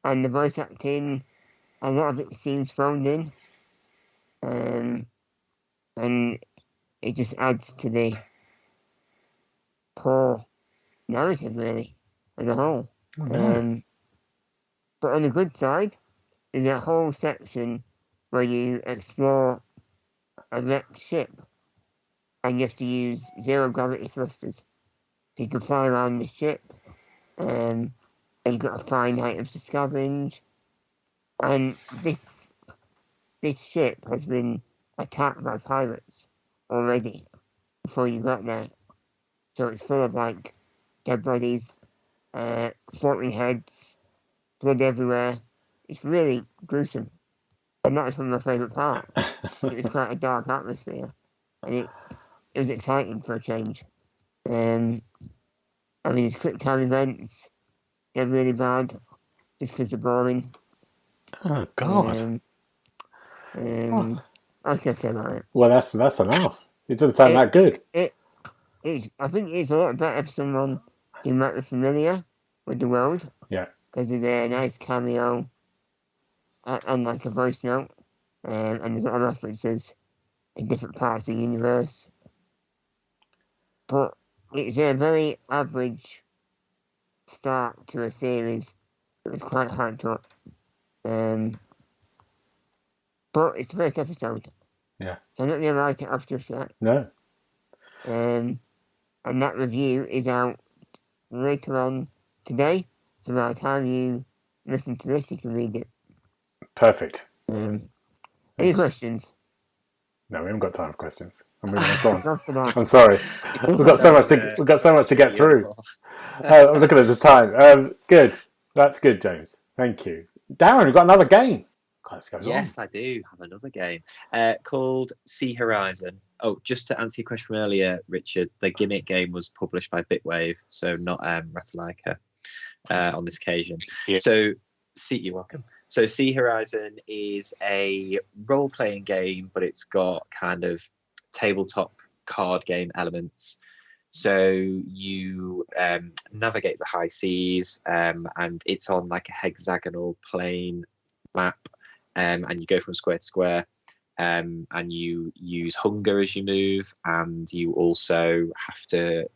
the voice acting, a lot of it seems phoned in. And it just adds to the poor narrative, really, as a whole. But on the good side, there's a whole section where you explore a wrecked ship, and you have to use zero gravity thrusters. So you can fly around the ship, and you've got to find items to scavenge. And this ship has been attacked by pirates already before you got there. So it's full of like dead bodies, floating heads, blood everywhere. It's really gruesome. And that was one of my favourite parts. It was quite a dark atmosphere. And it was exciting for a change. There's quick time events. They're really bad just because they're boring. Oh God. What can I say about it? Well, that's enough. It doesn't sound that good. I think it's a lot better for someone who might be familiar with the world. Yeah. Because there's a nice cameo and like a voice note, and there's a lot of references to different parts of the universe. But it's a very average start to a series that was quite hyped up. But it's the first episode. Yeah. So I'm not going to write it off just yet. No. And that review is out later on today. So by the time you listen to this, you can read it. Perfect. Any questions? No, we haven't got time for questions. I'm moving on. I'm sorry. We've got so much to get through. I'm looking at the time. Good. That's good, James. Thank you. Darren, we've got another game. God, yes, I do have another game called Sea Horizon. Oh, just to answer your question from earlier, Richard, the gimmick game was published by Bitwave, so not Ratalaika on this occasion. Yeah. So You're welcome. So Sea Horizon is a role-playing game, but it's got kind of tabletop card game elements. So you navigate the high seas, and it's on like a hexagonal plane map, and you go from square to square, and you use hunger as you move, and you also have to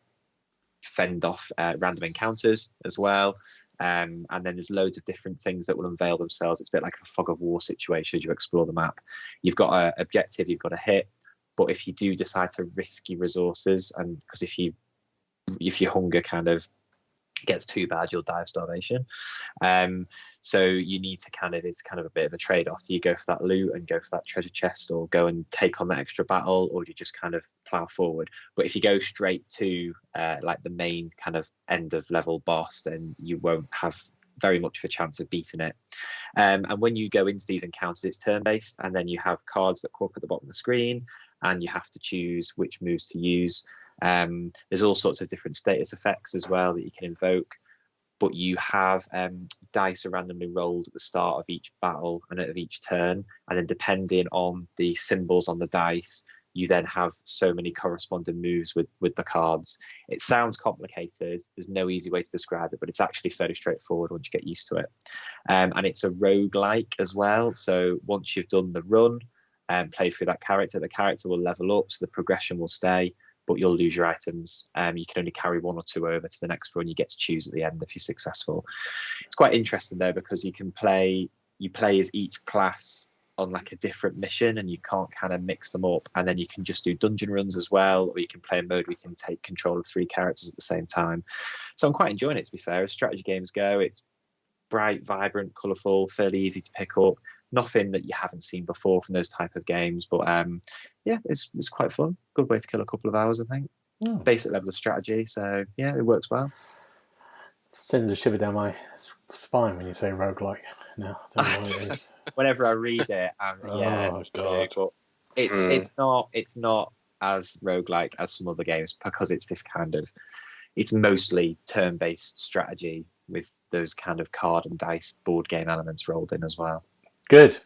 fend off random encounters as well. And then there's loads of different things that will unveil themselves. It's a bit like a fog of war situation as you explore the map. You've got an objective you've got to hit, but if you do decide to risk your resources, and because if your hunger kind of gets too bad, you'll die of starvation. So you need to it's kind of a bit of a trade-off. Do you go for that loot and go for that treasure chest, or go and take on that extra battle, or do you just kind of plow forward? But if you go straight to like the main kind of end of level boss, then you won't have very much of a chance of beating it. And when you go into these encounters, it's turn-based, and then you have cards that come up at the bottom of the screen, and you have to choose which moves to use. There's all sorts of different status effects as well that you can invoke, but you have dice are randomly rolled at the start of each battle and of each turn, and then depending on the symbols on the dice, you then have so many corresponding moves with the cards. It sounds complicated. There's no easy way to describe it, but it's actually fairly straightforward once you get used to it. And it's a roguelike as well. So once you've done the run and played through that character, the character will level up, so the progression will stay, but you'll lose your items. You can only carry one or two over to the next run. You get to choose at the end if you're successful. It's quite interesting though, because you play as each class on like a different mission, and you can't kind of mix them up, and then you can just do dungeon runs as well, or you can play a mode where you can take control of 3 characters at the same time. So I'm quite enjoying it, to be fair. As strategy games go, it's bright, vibrant, colourful, fairly easy to pick up. Nothing that you haven't seen before from those type of games, but yeah, it's quite fun. Good way to kill a couple of hours, I think. Basic level of strategy, so yeah, it works well. Sends a shiver down my spine when you say roguelike. No, I don't know what it is. Whenever I read it, God. But it's not as roguelike as some other games, because it's this kind of, it's mostly turn-based strategy with those kind of card and dice board game elements rolled in as well. Good,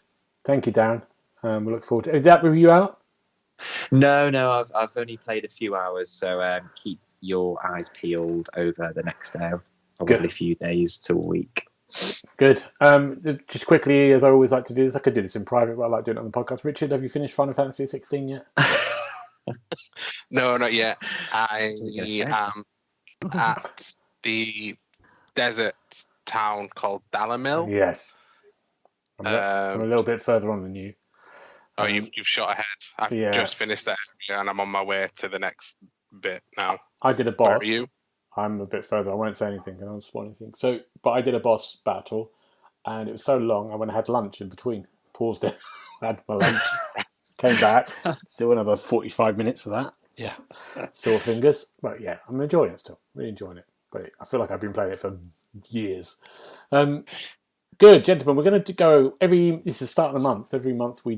thank you, Darren. We look forward to. Is that review out? No, I've only played a few hours, so keep your eyes peeled over the next probably few days to a week. Good. Just quickly, as I always like to do this, I could do this in private, but I like doing it on the podcast. Richard, have you finished Final Fantasy 16 yet? No, not yet. I am at the desert town called Dalamil. Yes. I'm a little bit further on than you. Oh, you've shot ahead. I've just finished that area, and I'm on my way to the next bit now. I did a boss. Where are you? I'm a bit further. I won't say anything. I don't spoil anything. But I did a boss battle, and it was so long. I went and had lunch in between. Paused it. I had my lunch. Came back. Still another 45 minutes of that. Yeah. Sore fingers. But yeah, I'm enjoying it still. Really enjoying it. But I feel like I've been playing it for years. Good, gentlemen. We're going to go this is the start of the month. Every month we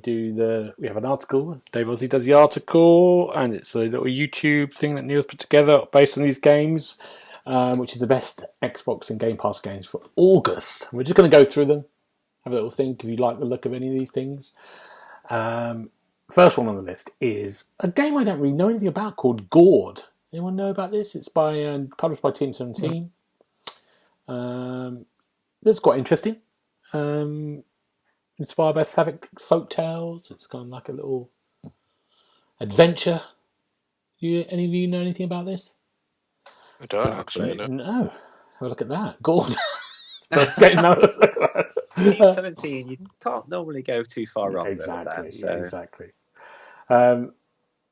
have an article. Dave Ozzie does the article, and it's a little YouTube thing that Neil's put together based on these games, which is the best Xbox and Game Pass games for August. We're just going to go through them, have a little think if you like the look of any of these things. First one on the list is a game I don't really know anything about called Gourd. Anyone know about this? It's published by Team 17. It's quite interesting. Inspired by Slavic folk tales. It's kind of like a little adventure. Any of you know anything about this? I don't actually. No. Have a look at that. Gourd. First game now. Team 17, you can't normally go too far wrong. Exactly. So. Exactly.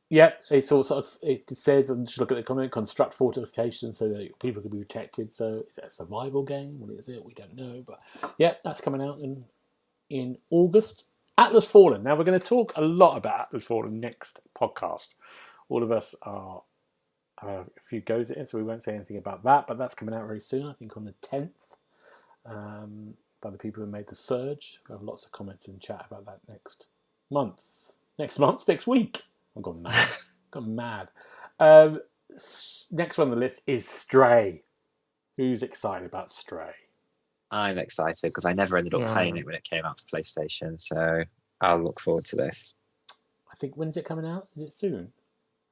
It's all sort of. It says, and just look at the comment: construct fortifications so that people can be protected. So is it a survival game? What is it? We don't know, but yeah, that's coming out in August. Atlas Fallen. Now we're going to talk a lot about Atlas Fallen next podcast. All of us are a few goes at it, so we won't say anything about that. But that's coming out very soon. I think on the 10th. By the people who made the Surge. I have lots of comments in chat about that next week. I've gone mad. Next one on the list is Stray. Who's excited about Stray? I'm excited because I never ended up playing it when it came out to PlayStation. So I'll look forward to this. I think, when's it coming out? Is it soon?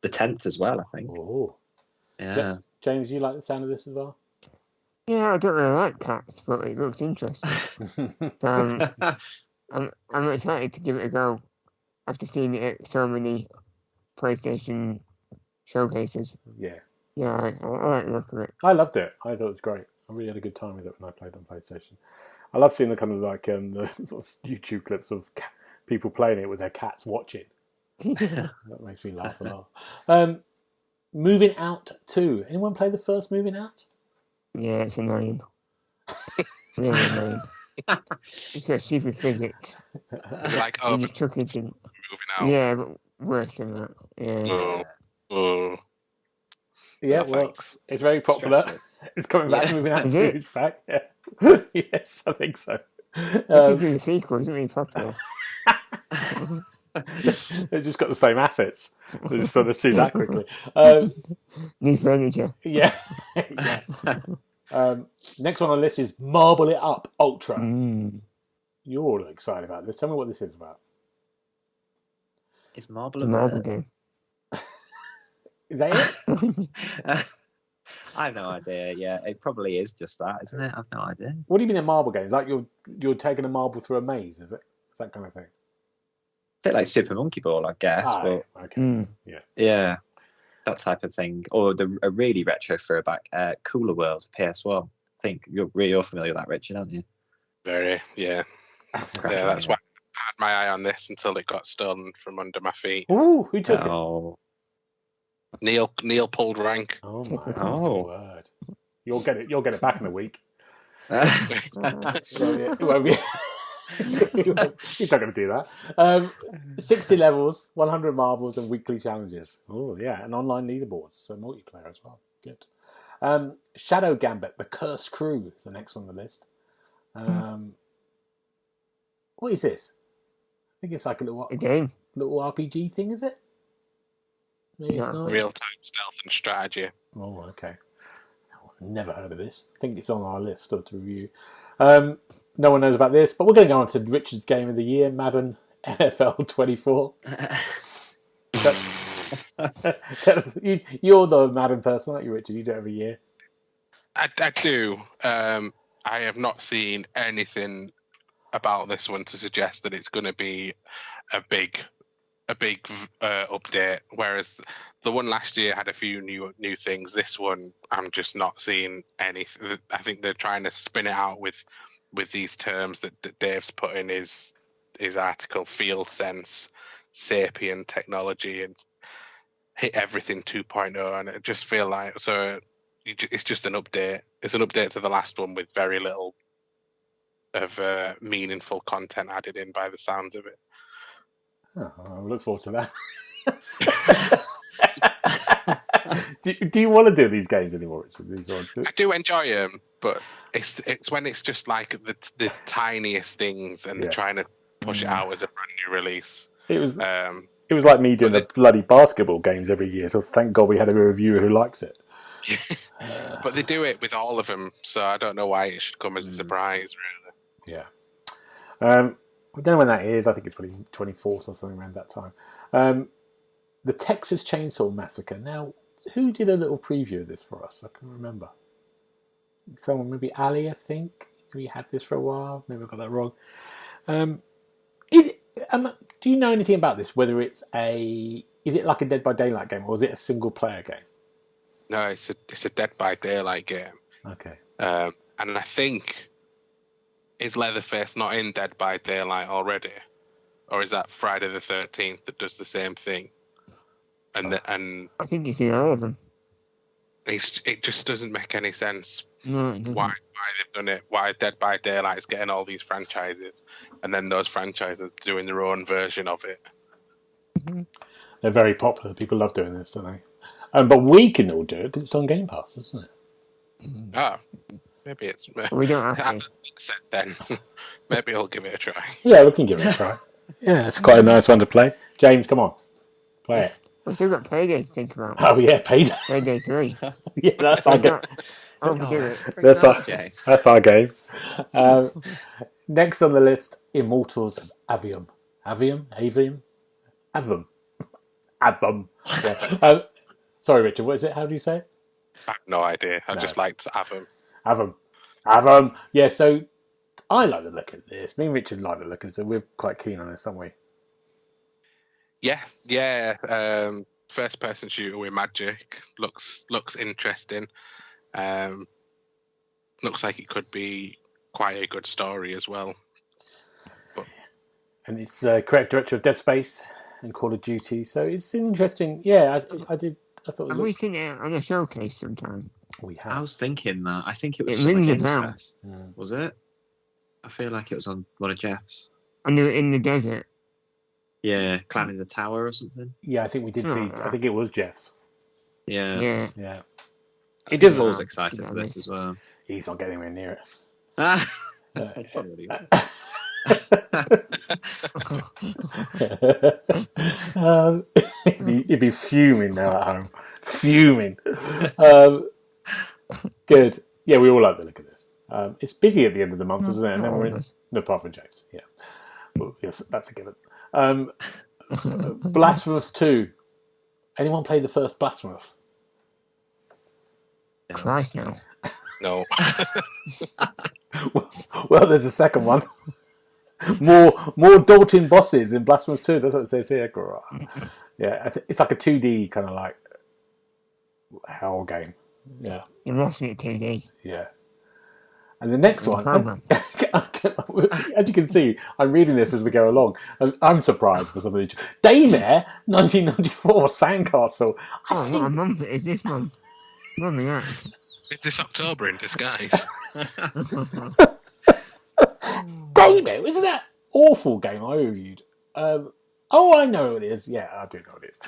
The 10th as well, I think. Oh. Yeah. James, you like the sound of this as well? Yeah, I don't really like cats, but it looks interesting. I'm excited to give it a go after seeing it at so many PlayStation showcases. Yeah. Yeah, I like the look of it. I loved it. I thought it was great. I really had a good time with it when I played on PlayStation. I love seeing the kind of like the sort of YouTube clips of people playing it with their cats watching. That makes me laugh a lot. Moving Out 2. Anyone play the first Moving Out? Yeah, it's annoying. Really annoying. It's got stupid physics. Like You just chuck it in. Moving Out. Yeah, but worse than that. Yeah. Oh. Yeah, No, well, thanks. it's very popular. Stressful. It's coming back. Moving Out Is 2 it? is back. Yeah. Yes, I think so. The sequel isn't really popular. They've just got the same assets. Let's do that quickly. New furniture. Yeah. Yeah. Next one on the list is Marble It Up Ultra. You're all excited about this. Tell me what this is about. Is Marble The a Marvel bird? game. Is that it? I have no idea. Yeah, it probably is just that, isn't it? I've no idea. What do you mean a marble game? Is like you're taking a marble through a maze, is it? Is that kind of thing? Bit like Super Monkey Ball, I guess. But Okay. yeah, that type of thing. Or a really retro throwback, Cooler World, PS1. I think you're familiar with that, Richard, aren't you? Very, yeah. Yeah, that's why I had my eye on this until it got stolen from under my feet. Ooh, who took it? Oh, Neil pulled rank. Oh my Oh. word! You'll get it. You'll get it back in a week. Oh, It won't be. He's not going to do that. 60 levels, 100 marbles, and weekly challenges. Oh yeah, and online leaderboards, so multiplayer as well. Good. Shadow Gambit: The Cursed Crew is the next on the list. What is this? I think it's like a A game. little RPG thing, is it? Maybe it's not. Real-time stealth and strategy. Oh, okay. Never heard of this. I think it's on our list to review. No one knows about this, but we're going to go on to Richard's Game of the Year, Madden NFL 24. Tell us, you're the Madden person, aren't you, Richard? You do it every year. I do. I have not seen anything about this one to suggest that it's going to be a big update. Whereas the one last year had a few new things. This one, I'm just not seeing anything. I think they're trying to spin it out with these terms that Dave's put in his article: field sense, sapient technology, and hit everything 2.0. And it just feel like it's just an update. It's an update to the last one with very little of meaningful content added in by the sounds of it. Oh, I look forward to that. do you want to do these games anymore, Richard? These ones? I do enjoy them, but it's when it's just like the tiniest things and they're trying to push it out as a brand new release. It was like me doing the bloody basketball games every year. So thank God we had a reviewer who likes it. But they do it with all of them, so I don't know why it should come as a surprise, really. Yeah. I don't know when that is. I think it's probably 24th or something around that time. The Texas Chainsaw Massacre. Now, who did a little preview of this for us? I can't remember. Someone, maybe Ali, I think. We had this for a while. Maybe I got that wrong. Do you know anything about this? Whether is it like a Dead by Daylight game, or is it a single player game? No, it's a Dead by Daylight game. Okay. And I think, is Leatherface not in Dead by Daylight already, or is that Friday the 13th that does the same thing? And I think he's in all of them. it just doesn't make any sense. No, it doesn't. Why they've done it? Why Dead by Daylight is getting all these franchises, and then those franchises doing their own version of it. They're very popular. People love doing this, don't they? But we can all do it because it's on Game Pass, isn't it? Oh, maybe it's. We don't have to. Said then. Maybe I'll give it a try. Yeah, we can give it a try. Yeah, it's quite a nice one to play. James, come on, play it. We've still got Payday to think about. Oh yeah, Payday. Payday 3. Yeah, that's like it. Oh, we did it. That's our game. Next on the list, Immortals of Avium. Avium. Yeah. Sorry, Richard. What is it? How do you say it? I have no idea. I just liked Avon. Avum. Yeah. So I like the look of this. Me and Richard like the look of this. We're quite keen on this, aren't we? Yeah. First person shooter with magic looks interesting. Looks like it could be quite a good story as well. And it's creative director of Dead Space and Call of Duty, so it's interesting. Yeah, I thought. Have we seen it on a showcase sometime? We have. I was thinking that. I think it was rings a Games bell. Fest. Was it? I feel like it was on one of Jeff's. And they were in the desert. Yeah, climbing the tower or something. Yeah, I think we did see. I think it was Jeff's. Yeah. He does. I was excited for this as well. He's not getting anywhere near us. That's probably He'd be fuming now at home. Fuming. Good. Yeah, we all like the look of this. It's busy at the end of the month, isn't it? And then we're in. No, apart from James. Yeah. Well, yes, that's a given. Blasphemous 2. Anyone play the first Blasphemous? Christ, no. No. Well, there's a second one. More daunting bosses in Blasphemous 2. That's what it says here. Yeah, it's like a 2D kind of like hell game. Yeah. You're watching it 2D. Yeah. And the next one, as you can see, I'm reading this as we go along. I'm surprised for some of these. Daymare, 1994, Sandcastle. What a month it is this month. Yeah. Is this October in disguise? Daymare, isn't that awful game I reviewed? I know what it is. Yeah, I do know what it is.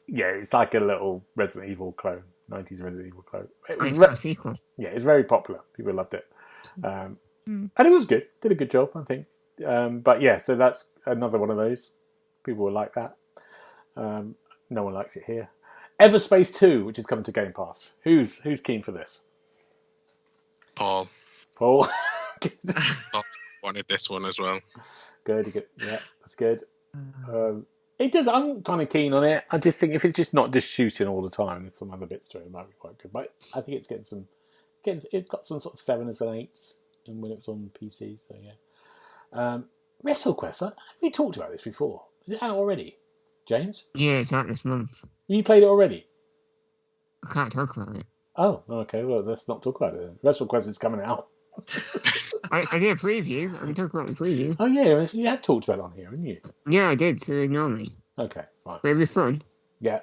Yeah, it's like a little Resident Evil clone. 90s Resident Evil clone. It was a sequel. Yeah, it's very popular. People loved it. And it was good. Did a good job, I think. But yeah, so that's another one of those. People will like that. No one likes it here. Everspace 2, which is coming to Game Pass. Who's keen for this? Paul Paul wanted this one as well. Good. Yeah, that's good. It does. I'm kind of keen on it. I just think if it's just not just shooting all the time, there's some other bits to it. It might be quite good. But I think it's getting some. It's got some sort of 7s and 8s, and when it was on PC. So yeah. WrestleQuest. Have we talked about this before? Is it out already, James? Yeah, it's out this month. Have you played it already? I can't talk about it. Oh, okay. Well, let's not talk about it then. WrestleQuest is coming out. I did a preview. I can talk about the preview. Oh yeah, you have talked about it on here, haven't you? Yeah, I did. So ignore me. Okay, fine. But it'll be fun. Yeah,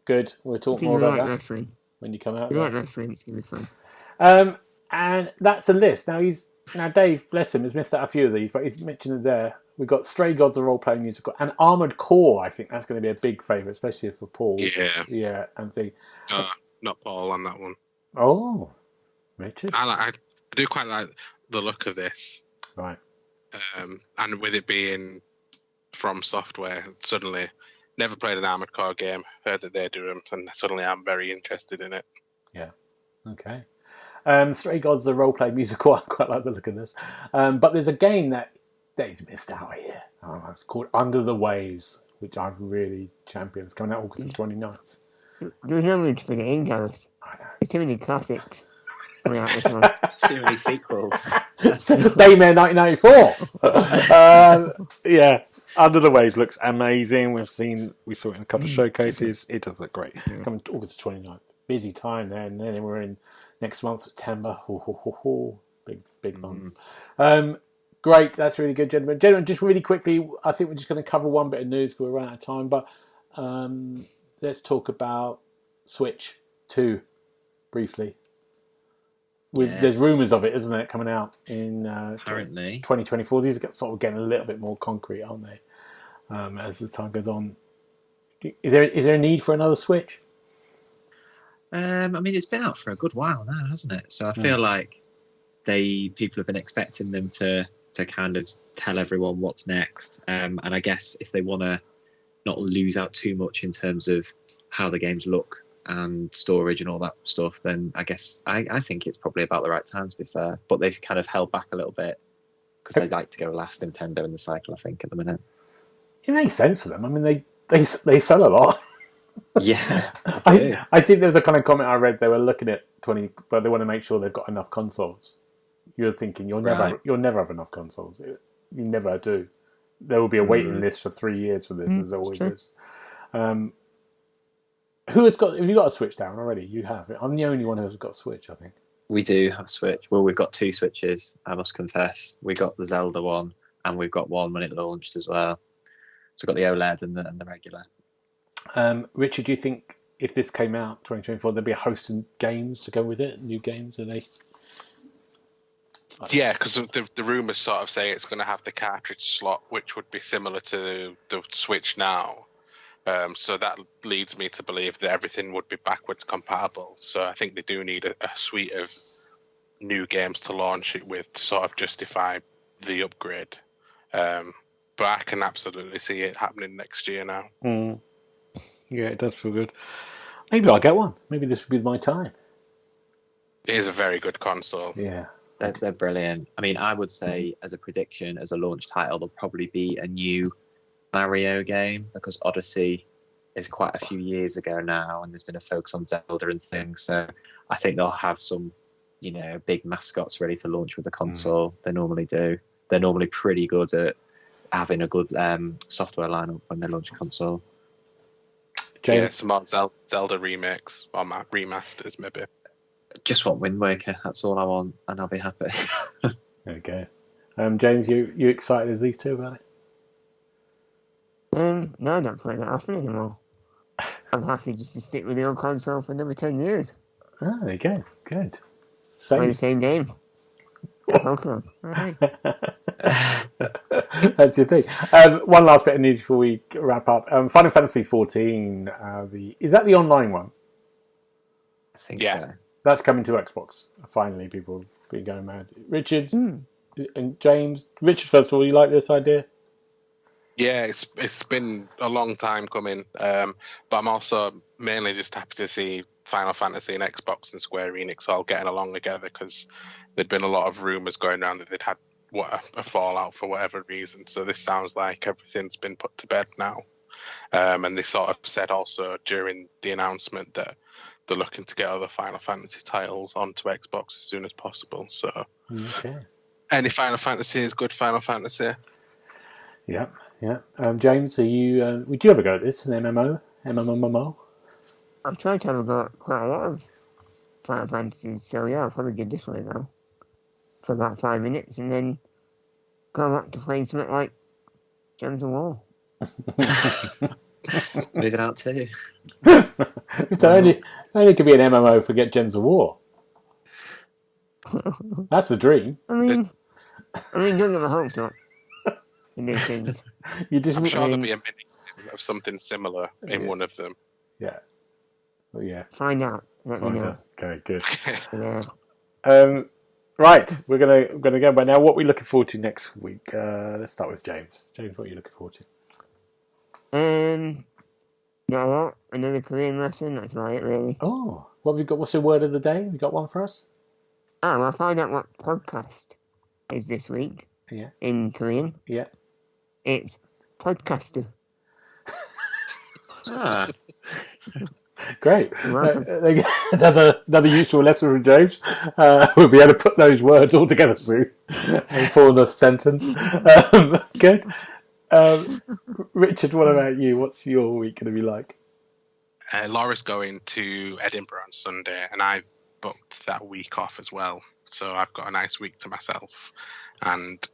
good. We'll talk more about that wrestling. when you come out. If you like wrestling, it's gonna be fun. And that's a list. Now Dave, bless him, has missed out a few of these, but he's mentioned it there. We've got Stray Gods, a role-playing musical, and Armored Core. I think that's going to be a big favourite, especially for Paul. Yeah, and not Paul on that one. Oh, Richard. I do quite like the look of this. Right. And with it being from Software, suddenly never played an Armored Core game, heard that they do them, and suddenly I'm very interested in it. Yeah. Okay. Stray Gods, the role-playing musical. I quite like the look of this. But there's a game that Dave's missed out here. It's called Under the Waves, which I've really championed. It's coming out August the 29th. There's no room to fit it in, Gareth. I know. There's too many classics coming out this one. Too many sequels. Daymare 1994. Yeah, Under the Waves looks amazing. We saw it in a couple of showcases. It does look great. Coming to August 29th. Busy time then. And then we're in next month, September. Big month. Great, that's really good, gentlemen. Gentlemen, just really quickly, I think we're just going to cover one bit of news because we're running out of time. But let's talk about Switch 2 briefly. There's rumours of it, isn't it, coming out in apparently 2024. These are sort of getting a little bit more concrete, aren't they? As the time goes on, is there a need for another Switch? I mean, it's been out for a good while now, hasn't it? So I feel like people have been expecting them to kind of tell everyone what's next. And I guess if they want to not lose out too much in terms of how the games look and storage and all that stuff, then I guess I think it's probably about the right time, to be fair. But they've kind of held back a little bit because they like to go last, Nintendo in the cycle, I think, at the minute. It makes sense for them. I mean, they sell a lot. Yeah, I think there was a kind of comment I read. They were looking at 20, but they want to make sure they've got enough consoles. You're thinking you'll never have enough consoles. You never do. There will be a waiting list for 3 years for this, as there always is. Who has got? Have you got a Switch down already? You have. I'm the only one who has got a Switch, I think. We do have a Switch. Well, we've got 2 Switches, I must confess. We got the Zelda one, and we've got one when it launched as well. So we've got the OLED and the regular. Richard, do you think if this came out 2024, there'd be a host of games to go with it? New games? Are they? Yeah, because the rumours sort of say it's going to have the cartridge slot, which would be similar to the Switch now. So that leads me to believe that everything would be backwards compatible. So I think they do need a suite of new games to launch it with to sort of justify the upgrade. But I can absolutely see it happening next year now. Yeah, it does feel good. Maybe I'll get one. Maybe this will be my time. It is a very good console. Yeah. They're brilliant. I mean, I would say as a prediction, as a launch title, there'll probably be a new Mario game, because Odyssey is quite a few years ago now, and there's been a focus on Zelda and things. So I think they'll have some, big mascots ready to launch with the console. They normally do. They're normally pretty good at having a good software lineup when they launch a console. James? Yeah, some more Zelda remakes or remasters, maybe. Just want Wind Waker. That's all I want, and I'll be happy. There we go. James, you excited as these two about it? No, I don't play that often anymore. I'm happy just to stick with the old console for another 10 years. Oh, there you go. Good. Play the same game. Pokemon. Right. That's your thing. One last bit of news before we wrap up. Final Fantasy 14. Is that the online one? I think so. That's coming to Xbox. Finally, people have been going mad. Richard and James. Richard, first of all, you like this idea? Yeah, it's been a long time coming, but I'm also mainly just happy to see Final Fantasy and Xbox and Square Enix all getting along together, because there'd been a lot of rumours going around that they'd had a fallout for whatever reason. So this sounds like everything's been put to bed now. And they sort of said also during the announcement that they're looking to get other Final Fantasy titles onto Xbox as soon as possible. So any Final Fantasy is good Final Fantasy. Yeah. James, would you ever go at this, an MMO? I've tried to have a go at quite a lot of Final Fantasies, so yeah, I'll probably give this one a go for about 5 minutes, and then go back to playing something like Gems of War. Moving out too. If there only could be an MMO for Get Gems of War. That's the dream. I mean, don't get my hopes up in these things. I'm sure there'll be a mini of something similar in one of them. Yeah. Well, yeah. Find out. Let me know. Okay, good. Yeah. Right, we're gonna go by now. What are we looking forward to next week? Let's start with James. James, what are you looking forward to? Not a lot. Another Korean lesson. That's about it, really. Oh, what have we got? What's the word of the day? You got one for us? I'll find out what podcast is this week. Yeah. In Korean. Yeah. It's podcaster. Great. Another useful lesson from James. We'll be able to put those words all together soon and form a sentence. Good. Richard, what about you? What's your week going to be like? Laura's going to Edinburgh on Sunday, and I booked that week off as well. So I've got a nice week to myself, and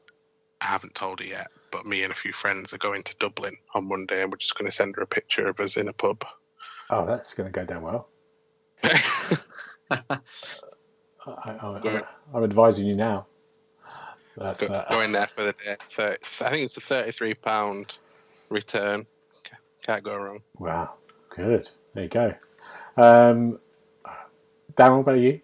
I haven't told her yet, but me and a few friends are going to Dublin on Monday, and we're just going to send her a picture of us in a pub. Oh, that's going to go down well. I'm advising you now. That's going there for the day. I think it's a £33 return. Can't go wrong. Wow, good. There you go. Darren, what about you?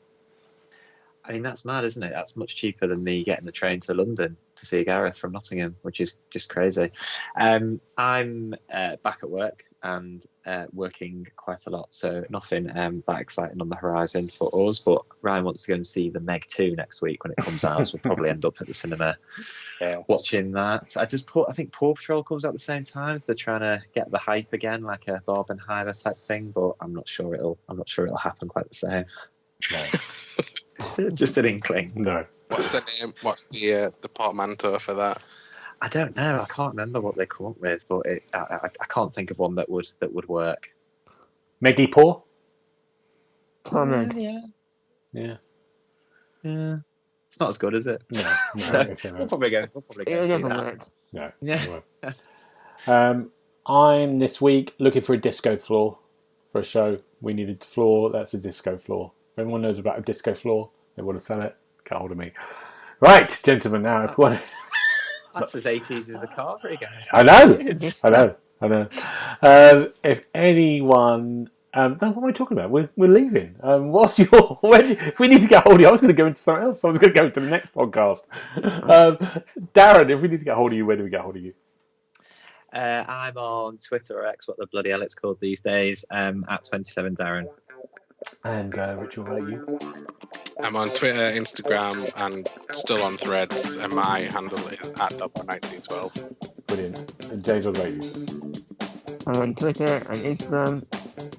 I mean, that's mad, isn't it? That's much cheaper than me getting the train to London to see Gareth from Nottingham, which is just crazy. I'm back at work. and working quite a lot. So nothing that exciting on the horizon for us. But Ryan wants to go and see the Meg 2 next week when it comes out. So we'll probably end up at the cinema watching that. I think Paw Patrol comes out at the same time. So they're trying to get the hype again, like a Barbenheimer type thing. But I'm not sure it'll happen quite the same. No. Just an inkling. No. What's the name? What's the portmanteau for that? I don't know. I can't remember what they come up with, but I can't think of one that would work. Meggy Paw? Torment. Yeah. It's not as good, is it? No. So we'll probably go It'll see never that. work. No. Yeah. I'm this week looking for a disco floor for a show. We needed a floor. That's a disco floor. If anyone knows about a disco floor, they want to sell it, get hold of me. Right, gentlemen, now if one... That's as 80s as the car for you guys. I know. If anyone... what am I talking about? We're leaving. What's your... if we need to get hold of you, I was going to go into something else. I was going to go into the next podcast. Darren, if we need to get hold of you, where do we get hold of you? I'm on Twitter or X, what the bloody hell it's called these days, at 27 Darren. And Richard, what about you? I'm on Twitter, Instagram, and still on Threads, and my handle is @Dobbo1912. Brilliant. And James, what about you? I'm on Twitter and Instagram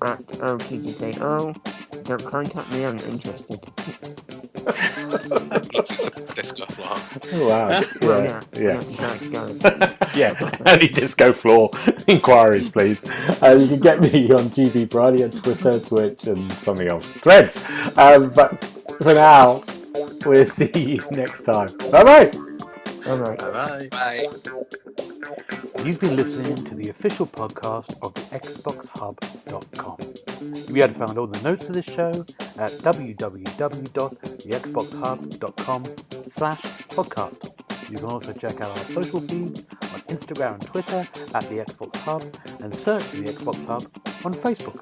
at @LTGKO. Don't contact me, I'm not interested. It's a disco floor. Oh, wow. Well, Yeah. Yeah, any disco floor inquiries, please. You can get me on GB Briley on Twitter, Twitch, and something else. Threads. But for now, we'll see you next time. Bye-bye. Alright. Bye. Bye. You've been listening to the official podcast of TheXboxHub.com. You'll be able to find all the notes of this show at www.thexboxhub.com/podcast. You can also check out our social feeds on Instagram and Twitter at The Xbox Hub, and search for The Xbox Hub on Facebook.